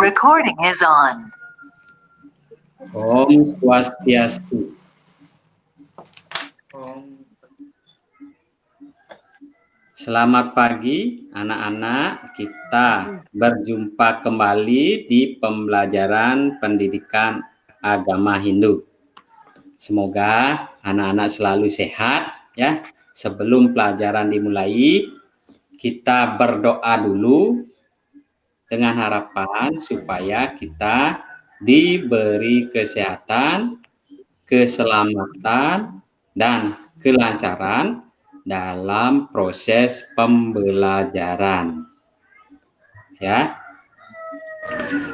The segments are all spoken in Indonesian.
Recording is on. Om Swastiastu. Selamat pagi anak-anak, kita berjumpa kembali di pembelajaran pendidikan agama Hindu. Semoga anak-anak selalu sehat ya. Sebelum pelajaran dimulai, kita berdoa dulu dengan harapan supaya kita diberi kesehatan, keselamatan, dan kelancaran dalam proses pembelajaran. Ya.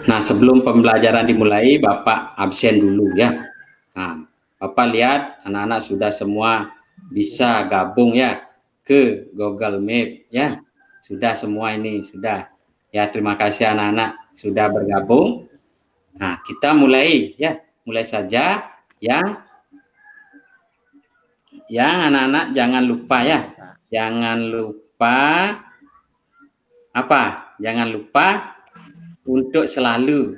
Nah, sebelum pembelajaran dimulai, Bapak absen dulu ya. Nah, Bapak lihat anak-anak sudah semua bisa gabung ya ke Google Meet ya. Sudah semua ini, sudah. Ya, terima kasih anak-anak sudah bergabung. Nah, kita mulai ya. Mulai saja yang anak-anak jangan lupa ya. Jangan lupa apa? Jangan lupa untuk selalu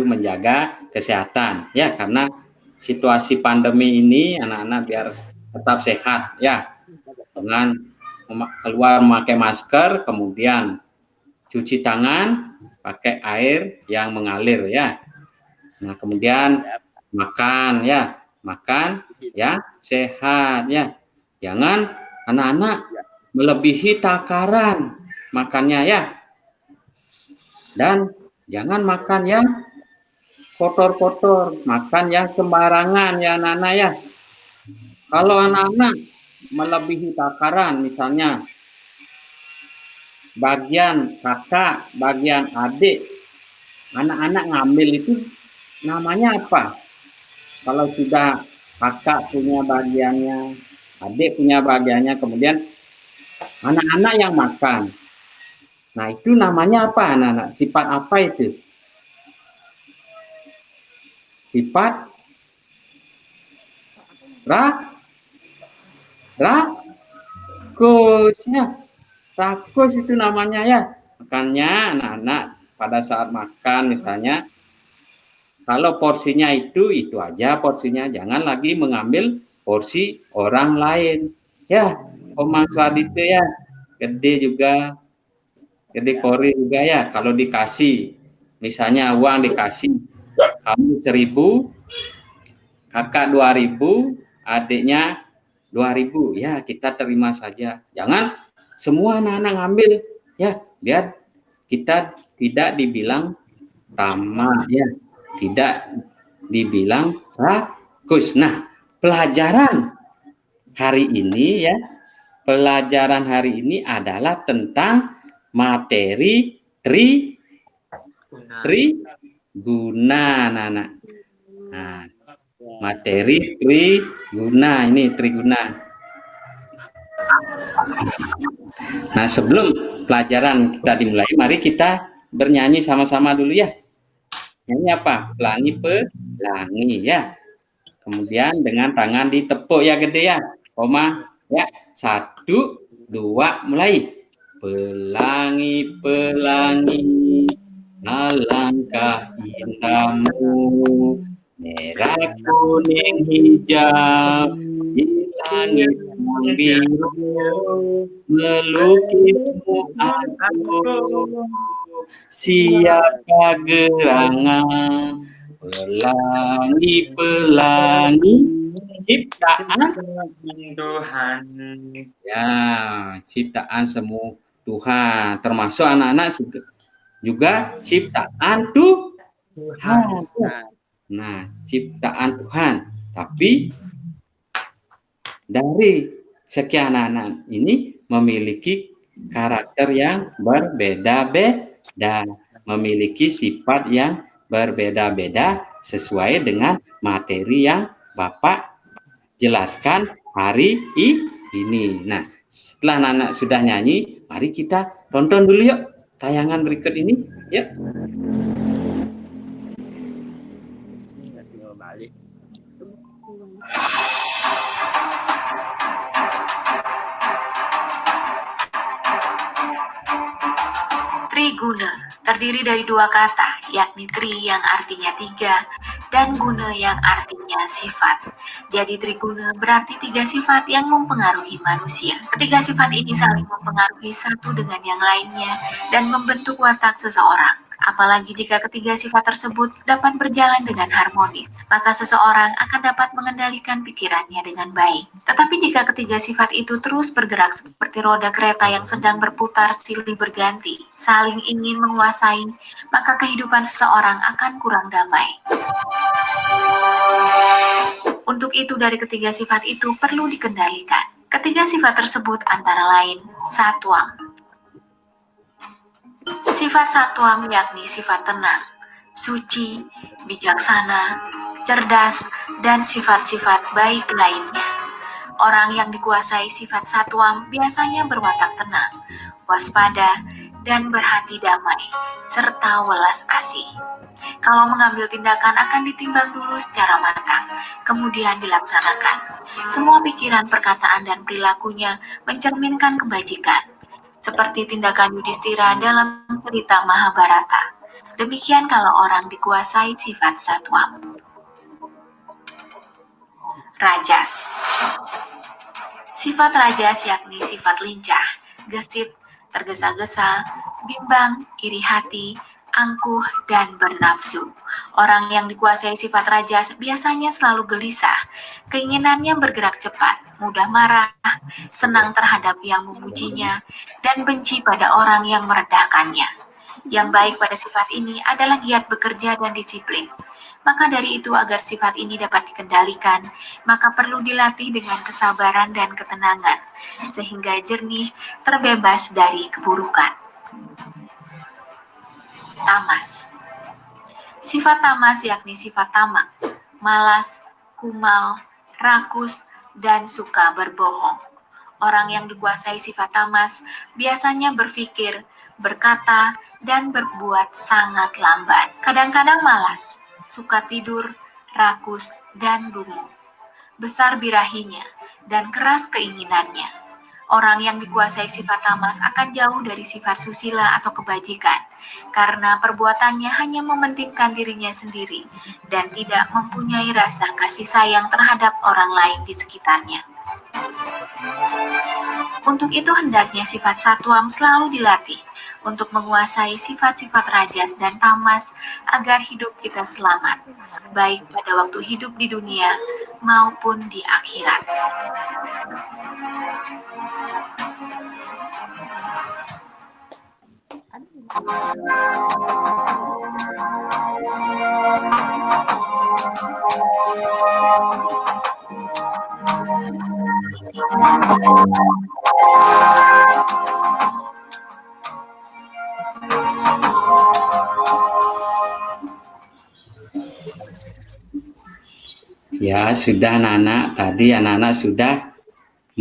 menjaga kesehatan ya, karena situasi pandemi ini anak-anak biar tetap sehat ya, dengan keluar memakai masker, kemudian cuci tangan pakai air yang mengalir ya. Nah, kemudian makan ya sehat ya. Jangan anak-anak melebihi takaran makannya ya. Dan jangan makan yang kotor-kotor, makan yang sembarangan ya anak-anak ya. Kalau anak-anak melebihi takaran, misalnya bagian kakak, bagian adik, anak-anak ngambil itu namanya apa? Kalau sudah kakak punya bagiannya, adik punya bagiannya, kemudian anak-anak yang makan. Nah, itu namanya apa anak-anak? Sifat apa itu? Sifat rakus ya. Rakus itu namanya ya. Makanya anak-anak pada saat makan misalnya, kalau porsinya itu aja porsinya, jangan lagi mengambil porsi orang lain. Ya, Om Swadito ya, gede Kori juga ya. Kalau dikasih, misalnya uang dikasih, kamu 1.000, kakak 2.000, adiknya 2.000, ya kita terima saja. Jangan semua anak-anak ngambil ya, biar kita tidak dibilang tamak ya, tidak dibilang rakus. Nah, pelajaran hari ini adalah tentang materi triguna, anak-anak. Nah, materi triguna, ini triguna. Nah, sebelum pelajaran kita dimulai, mari kita bernyanyi sama-sama dulu ya. Nyanyi apa? Pelangi ya. Kemudian dengan tangan ditepuk ya gede ya. Oma ya. 1, 2, mulai. Pelangi, pelangi, alangkah indahmu, merah, kuning, hijau, di langit yang biru, melukismu aku, siapa gerangan, pelangi, pelangi, ciptaan Tuhan. Ya, ciptaan semua Tuhan, termasuk anak-anak juga ciptaan Tuhan. Nah, ciptaan Tuhan. Tapi dari sekian anak ini memiliki karakter yang berbeda-beda, memiliki sifat yang berbeda-beda sesuai dengan materi yang Bapak jelaskan hari ini. Nah, setelah anak-anak sudah nyanyi, mari kita tonton dulu yuk tayangan berikut ini. Yuk. Triguna terdiri dari dua kata, yakni tri yang artinya tiga dan guna yang artinya sifat. Jadi triguna berarti tiga sifat yang mempengaruhi manusia. Ketiga sifat ini saling mempengaruhi satu dengan yang lainnya dan membentuk watak seseorang. Apalagi jika ketiga sifat tersebut dapat berjalan dengan harmonis, maka seseorang akan dapat mengendalikan pikirannya dengan baik. Tetapi jika ketiga sifat itu terus bergerak seperti roda kereta yang sedang berputar silih berganti, saling ingin menguasai, maka kehidupan seseorang akan kurang damai. Untuk itu dari ketiga sifat itu perlu dikendalikan. Ketiga sifat tersebut antara lain satwam. Sifat satwam yakni sifat tenang, suci, bijaksana, cerdas, dan sifat-sifat baik lainnya. Orang yang dikuasai sifat satwam biasanya berwatak tenang, waspada, dan berhati damai, serta welas asih. Kalau mengambil tindakan akan ditimbang dulu secara matang, kemudian dilaksanakan. Semua pikiran, perkataan, dan perilakunya mencerminkan kebajikan, seperti tindakan Yudhistira dalam cerita Mahabharata. Demikian kalau orang dikuasai sifat satwam. Rajas. Sifat rajas yakni sifat lincah, gesit, tergesa-gesa, bimbang, iri hati, angkuh, dan bernafsu. Orang yang dikuasai sifat rajas biasanya selalu gelisah, keinginannya bergerak cepat, mudah marah, senang terhadap yang memujinya, dan benci pada orang yang merendahkannya. Yang baik pada sifat ini adalah giat bekerja dan disiplin. Maka dari itu agar sifat ini dapat dikendalikan, maka perlu dilatih dengan kesabaran dan ketenangan, sehingga jernih, terbebas dari keburukan. Tamas. Sifat tamas yakni sifat tamak, malas, kumal, rakus, dan suka berbohong. Orang yang dikuasai sifat tamas biasanya berpikir, berkata, dan berbuat sangat lambat. Kadang-kadang malas, suka tidur, rakus, dan dungu. Besar birahinya, dan keras keinginannya. Orang yang dikuasai sifat tamas akan jauh dari sifat susila atau kebajikan, karena perbuatannya hanya mementingkan dirinya sendiri dan tidak mempunyai rasa kasih sayang terhadap orang lain di sekitarnya. Untuk itu hendaknya sifat satwam selalu dilatih untuk menguasai sifat-sifat rajas dan tamas agar hidup kita selamat, baik pada waktu hidup di dunia maupun di akhirat. Ya, sudah anak-anak. Tadi anak-anak sudah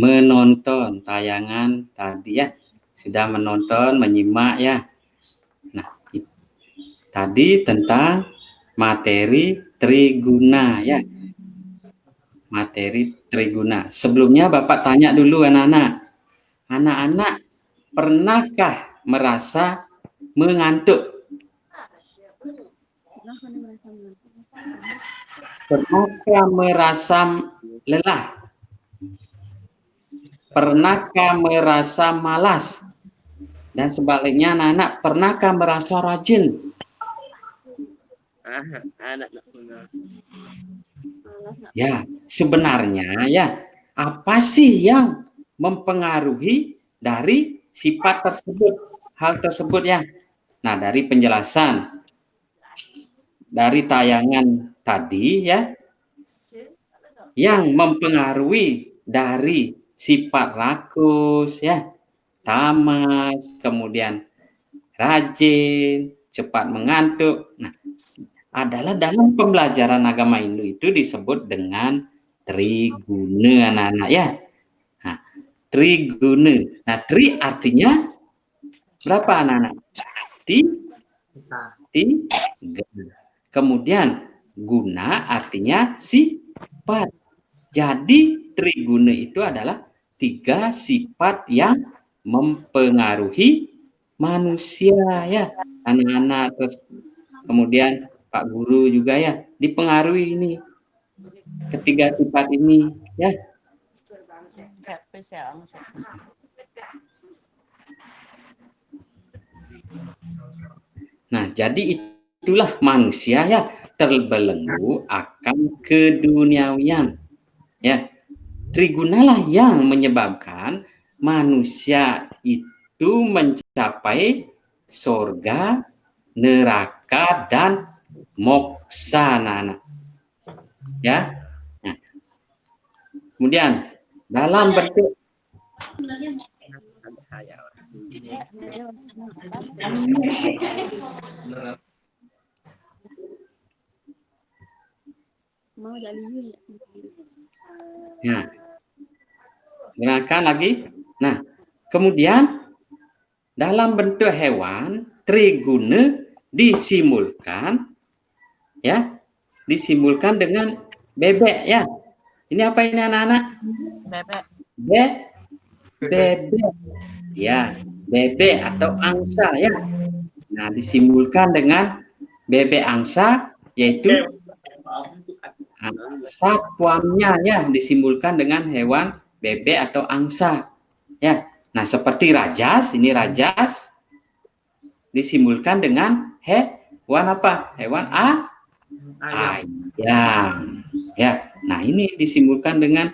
menonton tayangan tadi ya. Sudah menonton, menyimak ya. Nah, tadi tentang materi triguna ya. Materi triguna. Sebelumnya Bapak tanya dulu anak-anak. Anak-anak pernahkah merasa mengantuk? Pernahkah merasa lelah? Pernahkah merasa malas? Dan sebaliknya anak-anak pernahkah merasa rajin? Ya, sebenarnya ya, apa sih yang mempengaruhi dari sifat tersebut, hal tersebut ya? Nah, dari penjelasan dari tayangan tadi ya, yang mempengaruhi dari sifat rakus ya, tamas, kemudian rajin, cepat mengantuk. Nah, adalah dalam pembelajaran agama Hindu itu disebut dengan triguna anak-anak ya. Nah, triguna. Nah, tri artinya berapa anak-anak? Tiga. Kemudian guna artinya sifat. Jadi triguna itu adalah tiga sifat yang mempengaruhi manusia ya, anak-anak, terus kemudian Pak Guru juga ya, dipengaruhi ini ketiga sifat ini ya. Nah, jadi itulah manusia ya, terbelenggu akan keduniawian ya. Trigunalah yang menyebabkan manusia itu mencapai surga, neraka, dan moksa, anak-anak. Ya. Nah, kemudian dalam bentuk nah, gerakan lagi. Nah, kemudian dalam bentuk hewan, triguna disimulkan ya, disimulkan dengan bebek ya. Ini apa ini anak-anak? Bebek. Bebek. Ya, bebek atau angsa ya. Nah, disimulkan dengan bebek angsa yaitu satwamnya ya, disimulkan dengan hewan bebek atau angsa ya. Nah, seperti rajas, ini rajas disimulkan dengan hewan apa? Hewan ayam. Ya. Nah, ini disimulkan dengan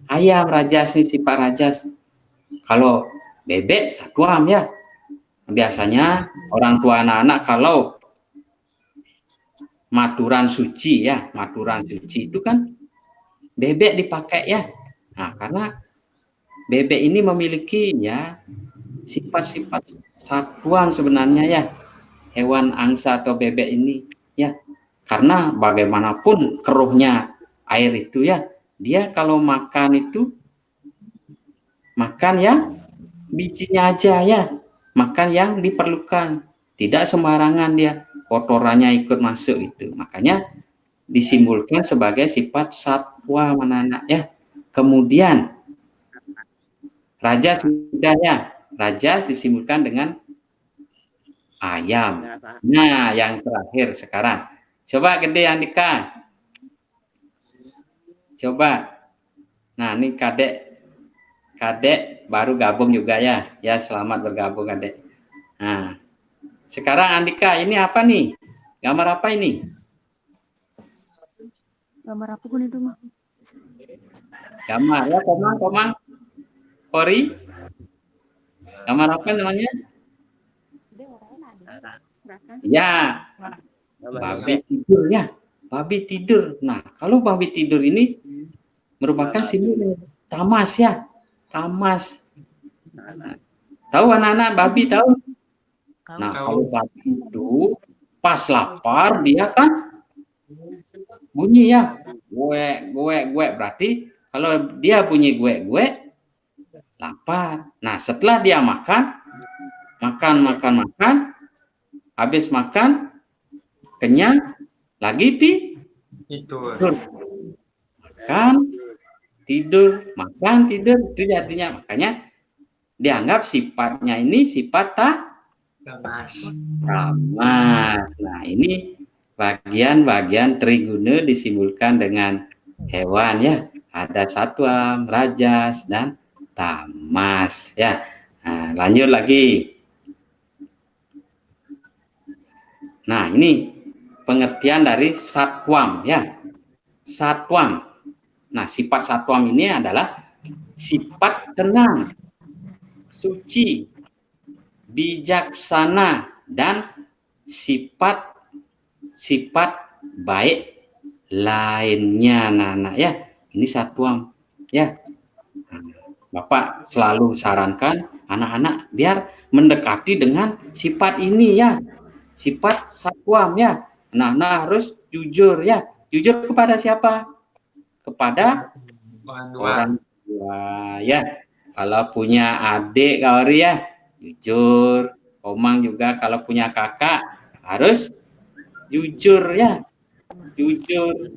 ayam, rajas nih, sifat rajas. Kalau bebek satwam ya. Biasanya orang tua anak-anak kalau maturan suci ya, maturan suci itu kan bebek dipakai ya. Nah, karena bebek ini memiliki ya sifat-sifat satuan sebenarnya ya, hewan angsa atau bebek ini ya. Karena bagaimanapun keruhnya air itu ya, dia kalau makan itu makan yang bijinya aja ya, makan yang diperlukan, tidak sembarangan dia kotorannya ikut masuk itu. Makanya disimbolkan sebagai sifat satwa, anak-anak ya. Kemudian raja sudah ya, raja disimbolkan dengan ayam. Nah, yang terakhir sekarang, coba gede Andika, coba. Nah, ini kadek baru gabung juga ya, ya selamat bergabung kadek. Nah, sekarang Andika ini apa nih? Gambar apa ini? Gambar apa pun itu mah? Gambar ya, komang. Kori. Gambar apa namanya? Ya, babi tidur ya. Babi tidur. Nah, kalau babi tidur ini merupakan simbol tamas ya. Tamas. Tahu anak-anak babi tahu? Nah, kalau babi itu pas lapar dia kan bunyi ya. Gue. Berarti kalau dia bunyi gue lapar. Nah, setelah dia makan, habis makan, kenyang, lagi tidur. Makan, tidur, makan, tidur. Itu artinya, makanya dianggap sifatnya ini sifat tamas. Nah, ini bagian-bagian triguna disimbolkan dengan hewan ya. Ada satwa, rajas, dan tamas ya. Nah, lanjut lagi. Nah, ini pengertian dari satwam ya. Satwam. Nah, sifat satwam ini adalah sifat tenang, suci, bijaksana, dan sifat baik lainnya, anak-anak ya. Ini satwam ya. Bapak selalu sarankan anak-anak biar mendekati dengan sifat ini ya, sifat satwam ya. Nah, harus jujur ya. Jujur kepada siapa? Kepada orang tua ya. Kalau punya adik Kaori ya, jujur. Komang juga kalau punya kakak harus jujur ya. Jujur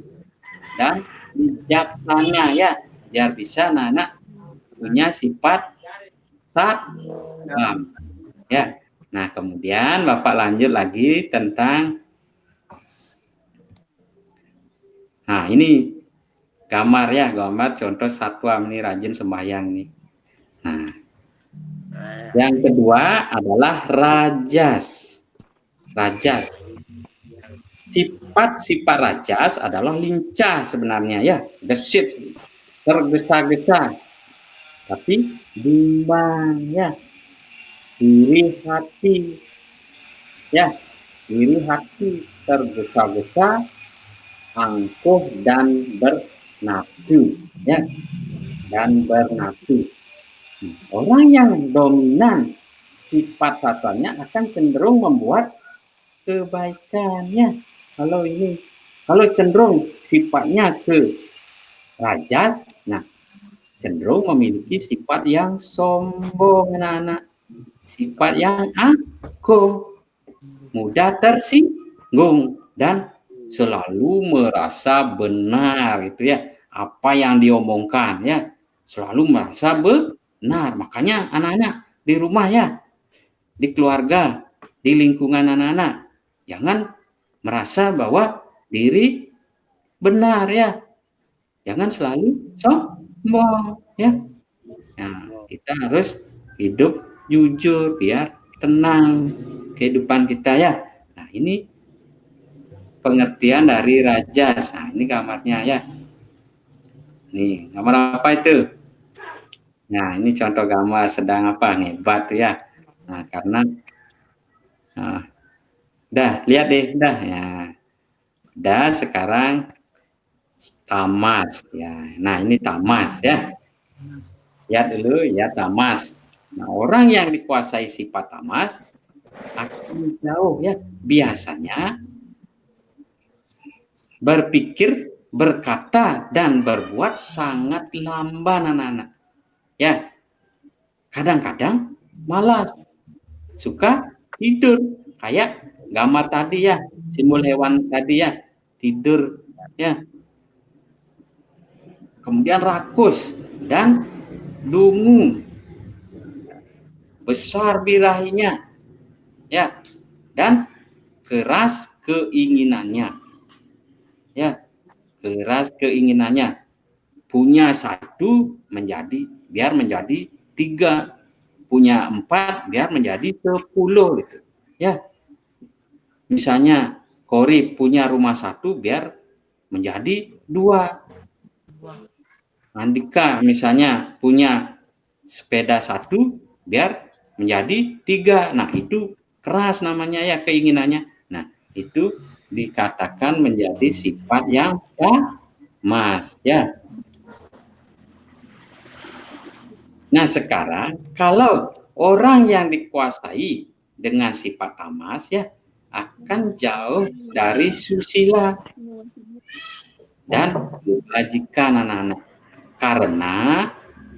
dan bijaksana ya, biar bisa anak-anak punya sifat satwam ya. Nah, kemudian Bapak lanjut lagi tentang, nah ini gambar ya, gambar contoh satwa ini rajin sembahyang nih. Nah, yang kedua adalah rajas. Rajas. Sifat-sifat rajas adalah lincah sebenarnya ya, gesit, tergesa-gesa, tapi bimbang ya, iri hati ya, iri hati, tergesa-gesa, angkuh dan bernafsu ya, dan bernafsu. Orang yang dominan sifat satwanya akan cenderung membuat kebaikannya. Kalau cenderung sifatnya ke rajas, nah cenderung memiliki sifat yang sombong, anak-anak, sifat yang aku, mudah tersinggung dan selalu merasa benar itu ya, apa yang diomongkan ya, selalu merasa benar. Makanya anak-anak di rumah ya, di keluarga, di lingkungan anak-anak, jangan merasa bahwa diri benar ya, jangan selalu sombong ya. Nah, kita harus hidup jujur biar tenang kehidupan kita ya. Nah, ini pengertian dari rajas. Nah, ini gambarnya ya. Nih, gambar apa itu? Nah, ini contoh gambar sedang apa? Ngebat tuh ya. Nah, karena dah lihat deh, dah ya. Dan sekarang tamas ya. Nah, ini tamas ya. Lihat dulu ya, tamas. Nah, orang yang dikuasai sifat tamas akan jauh ya, biasanya berpikir, berkata dan berbuat sangat lamban, anak-anak. Ya, kadang-kadang malas, suka tidur, kayak gambar tadi ya, simbol hewan tadi ya, tidur ya. Kemudian rakus dan dungu, besar birahinya ya, dan keras keinginannya ya, keras keinginannya, punya satu biar menjadi 3, punya 4 biar menjadi 10 gitu ya. Misalnya Korib punya rumah 1 biar menjadi 2, Andika misalnya punya sepeda 1 biar menjadi 3. Nah, itu keras namanya ya keinginannya. Nah, itu dikatakan menjadi sifat yang tamas ya. Nah, sekarang kalau orang yang dikuasai dengan sifat tamas ya akan jauh dari susila dan kebajikan, anak-anak, karena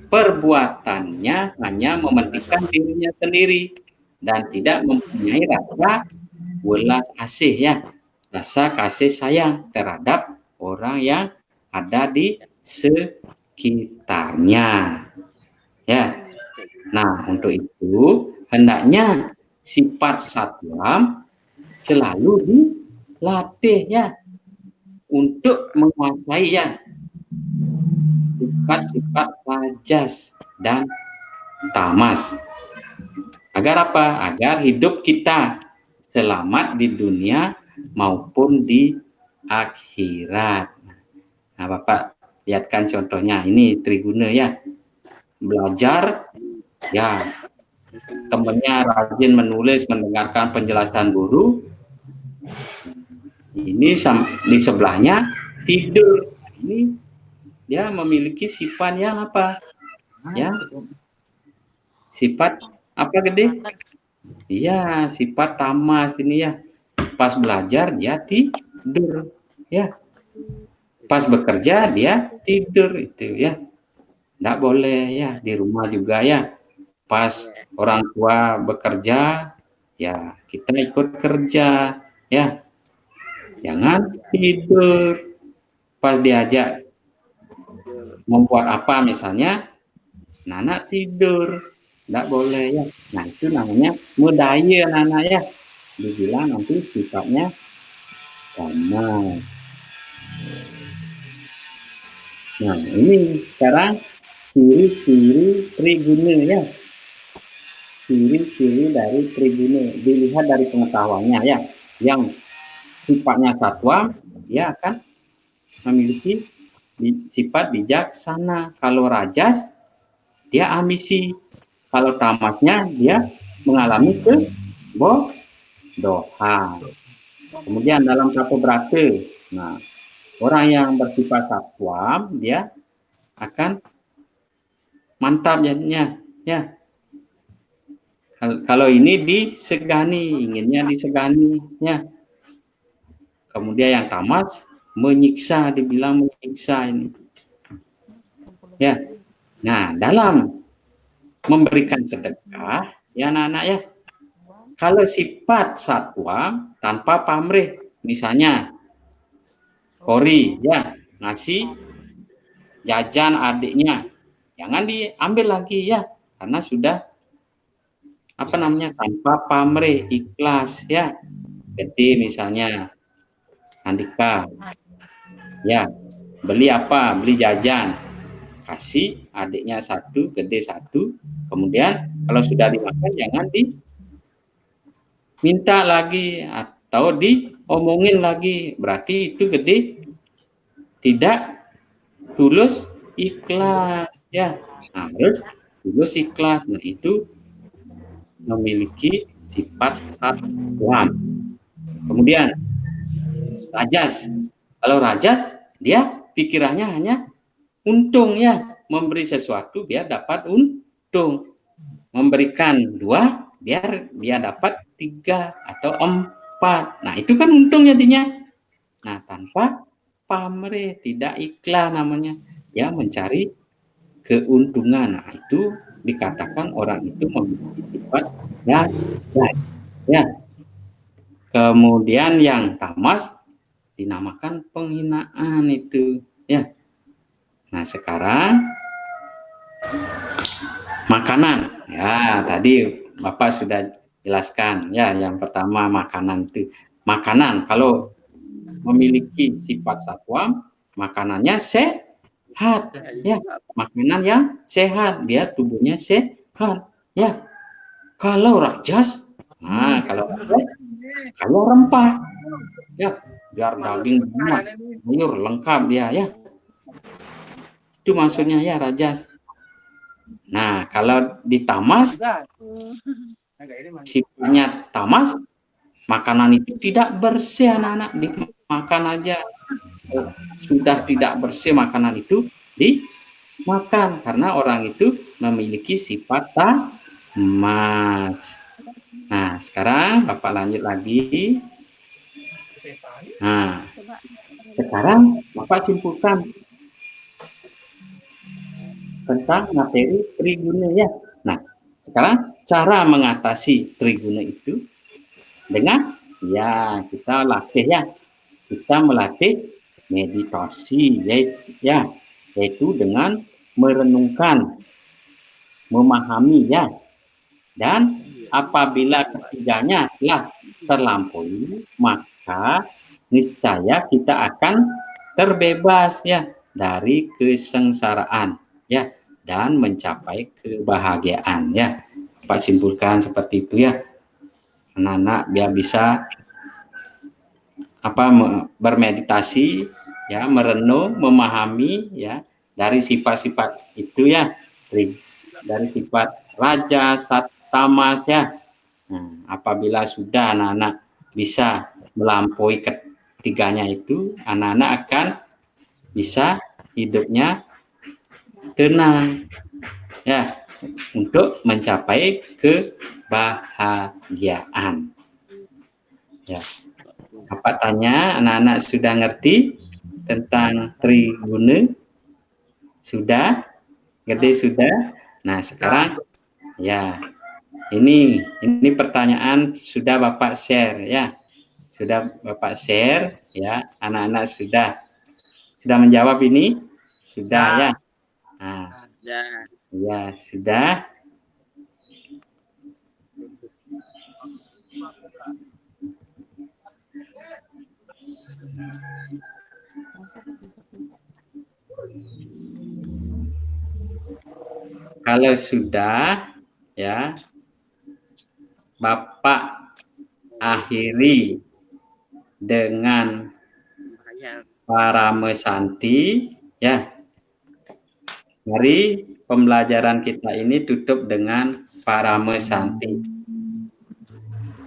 perbuatannya hanya mementingkan dirinya sendiri dan tidak mempunyai rasa welas asih ya, rasa kasih sayang terhadap orang yang ada di sekitarnya ya. Nah, untuk itu hendaknya sifat satwa selalu dilatih ya untuk menguasai ya sifat-sifat rajas dan tamas. Agar apa? Agar hidup kita selamat di dunia maupun di akhirat. Nah, Bapak lihatkan contohnya, ini Triguna ya, belajar ya, temannya rajin menulis, mendengarkan penjelasan guru, ini di sebelahnya tidur. Ini dia memiliki sifat yang apa? Ya, sifat apa gede? Iya, sifat tamas ini ya. Pas belajar dia tidur, ya. Pas bekerja dia tidur itu ya. Nggak boleh ya, di rumah juga ya. Pas orang tua bekerja, ya kita ikut kerja, ya. Jangan tidur. Pas diajak membuat apa misalnya, Nana tidur. Tidak boleh ya. Nah, itu namanya medaya anak-anak ya. Dibilang nanti sifatnya sama. Nah, ini sekarang ciri-ciri triguna ya. Ciri-ciri dari triguna dilihat dari pengetahuannya ya. Yang sifatnya satwa, dia akan memiliki sifat bijaksana. Kalau rajas, dia ambisi. Kalau tamasnya, dia mengalami kebodohan. Kemudian dalam satu brata, nah, orang yang bersifat satwa, dia akan mantap jadinya. Ya, kalau ini disegani, inginnya disegani. Ya, kemudian yang tamas menyiksa, dibilang menyiksa ini. Ya, nah dalam memberikan sedekah, ya anak-anak ya, kalau sifat satwa tanpa pamrih, misalnya Kori ya ngasih jajan adiknya, jangan diambil lagi ya, karena sudah apa namanya tanpa pamrih, ikhlas ya. Jadi misalnya Andika ya beli apa, beli jajan, kasih adiknya satu, gede satu, kemudian kalau sudah dimakan jangan diminta lagi atau diomongin lagi, berarti itu gede tidak tulus ikhlas ya. Nah, harus tulus ikhlas. Nah, itu memiliki sifat satwa. Kemudian rajas. Kalau rajas, dia pikirannya hanya untung ya, memberi sesuatu biar dapat untung. Memberikan 2 biar dia dapat 3 atau 4. Nah, itu kan untung jadinya. Nah, tanpa pamrih, tidak ikhlas namanya. Ya, mencari keuntungan. Nah, itu dikatakan orang itu memiliki sifat rajas. Ya. Kemudian yang tamas dinamakan penghinaan itu. Ya. Nah, sekarang makanan. Ya, tadi Bapak sudah jelaskan. Ya, yang pertama makanan itu. Makanan kalau memiliki sifat satwa, makanannya sehat. Ya, makanan yang sehat biar tubuhnya sehat. Ya, kalau rajas, nah kalau rajas kayak rempah. Ya, biar daging banyak, sayur lengkap dia ya. Itu maksudnya ya rajas. Nah, kalau ditamas, sifatnya tamas, makanan itu tidak bersih anak-anak, dimakan aja. Sudah tidak bersih makanan itu dimakan karena orang itu memiliki sifat tamas. Nah, sekarang Bapak lanjut lagi. Nah, sekarang Bapak simpulkan tentang materi triguna ya. Nah, sekarang cara mengatasi triguna itu dengan ya kita latih ya. Kita melatih meditasi yaitu dengan merenungkan, memahami ya. Dan apabila ketiganya telah terlampaui, maka niscaya kita akan terbebas ya dari kesengsaraan ya dan mencapai kebahagiaan ya. Pak simpulkan seperti itu ya. Anak-anak biar bisa bermeditasi ya, merenung, memahami ya dari sifat-sifat itu ya. Dari sifat raja, tamas ya. Nah, apabila sudah anak-anak bisa melampaui ketiganya itu, anak-anak akan bisa hidupnya tenang ya untuk mencapai kebahagiaan. Ya. Apa tanya anak-anak sudah ngerti tentang triguna? Sudah? Gede sudah? Nah, sekarang ya. Ini pertanyaan sudah Bapak share ya. Sudah Bapak share ya. Anak-anak sudah menjawab ini? Sudah ya. Nah, ya sudah. Kalau sudah, ya, Bapak akhiri dengan Paramesanti, ya. Mari pembelajaran kita ini tutup dengan Paramesanti.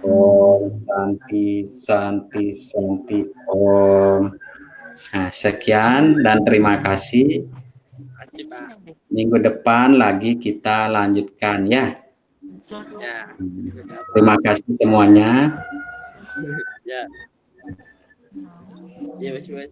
Om Santi Santi Santi Om. Nah, sekian dan terima kasih. Minggu depan lagi kita lanjutkan ya. Terima kasih semuanya. Ya. Ya, wes.